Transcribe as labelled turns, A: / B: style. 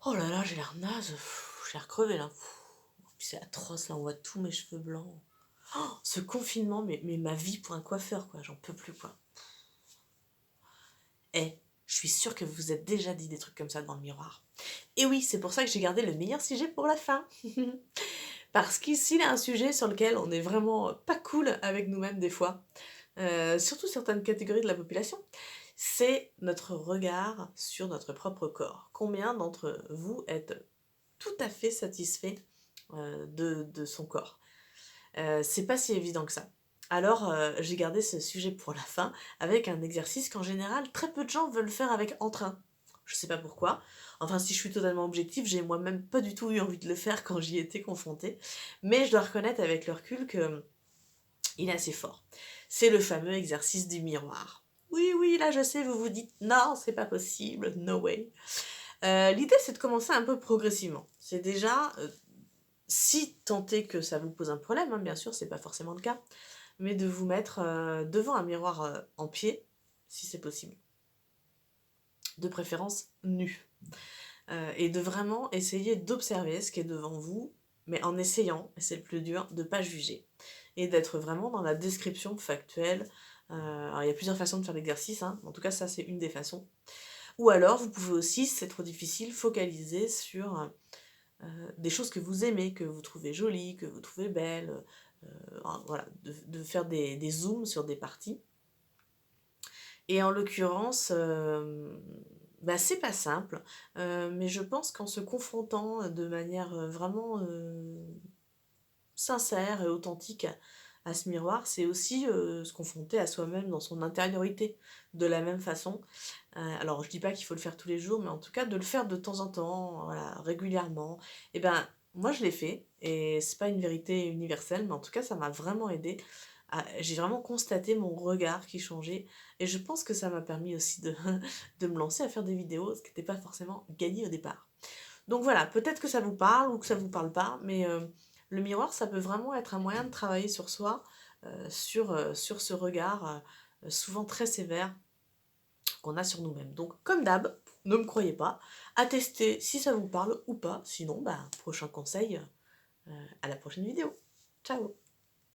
A: Oh là là, j'ai l'air naze, j'ai l'air crevé là. Puis c'est atroce, là, on voit tous mes cheveux blancs. Oh, ce confinement, mais ma vie pour un coiffeur, quoi, j'en peux plus, quoi. Eh, je suis sûre que vous vous êtes déjà dit des trucs comme ça dans le miroir. Et oui, c'est pour ça que j'ai gardé le meilleur sujet pour la fin. Parce qu'ici, il y a un sujet sur lequel on est vraiment pas cool avec nous-mêmes des fois, surtout certaines catégories de la population, c'est notre regard sur notre propre corps. Combien d'entre vous êtes tout à fait satisfait de son corps? C'est pas si évident que ça. Alors, j'ai gardé ce sujet pour la fin, avec un exercice qu'en général, très peu de gens veulent faire avec entrain. Je sais pas pourquoi. Enfin, si je suis totalement objective, j'ai moi-même pas du tout eu envie de le faire quand j'y étais confrontée. Mais je dois reconnaître avec le recul que il est assez fort. C'est le fameux exercice du miroir. Oui, oui, là je sais, vous vous dites non, c'est pas possible, no way. L'idée c'est de commencer un peu progressivement. C'est déjà, si tant est que ça vous pose un problème, hein, bien sûr, c'est pas forcément le cas, mais de vous mettre devant un miroir en pied, si c'est possible. De préférence nu. Et de vraiment essayer d'observer ce qui est devant vous, mais en essayant, et c'est le plus dur, de ne pas juger. Et d'être vraiment dans la description factuelle. Alors il y a plusieurs façons de faire l'exercice, hein. En tout cas ça c'est une des façons. Ou alors vous pouvez aussi, si c'est trop difficile, focaliser sur des choses que vous aimez, que vous trouvez jolies, que vous trouvez belles. Voilà, de faire des zooms sur des parties. Et en l'occurrence, bah, c'est pas simple, mais je pense qu'en se confrontant de manière vraiment sincère et authentique à ce miroir, c'est aussi se confronter à soi-même dans son intériorité de la même façon. Alors je dis pas qu'il faut le faire tous les jours, mais en tout cas de le faire de temps en temps, voilà, régulièrement. Et ben moi je l'ai fait, et c'est pas une vérité universelle, mais en tout cas ça m'a vraiment aidé. J'ai vraiment constaté mon regard qui changeait, et je pense que ça m'a permis aussi de me lancer à faire des vidéos, ce qui n'était pas forcément gagné au départ. Donc voilà, peut-être que ça vous parle ou que ça vous parle pas, mais le miroir, ça peut vraiment être un moyen de travailler sur soi, sur ce regard souvent très sévère qu'on a sur nous-mêmes. Donc comme d'hab, ne me croyez pas, à tester si ça vous parle ou pas, sinon, bah, prochain conseil, à la prochaine vidéo. Ciao!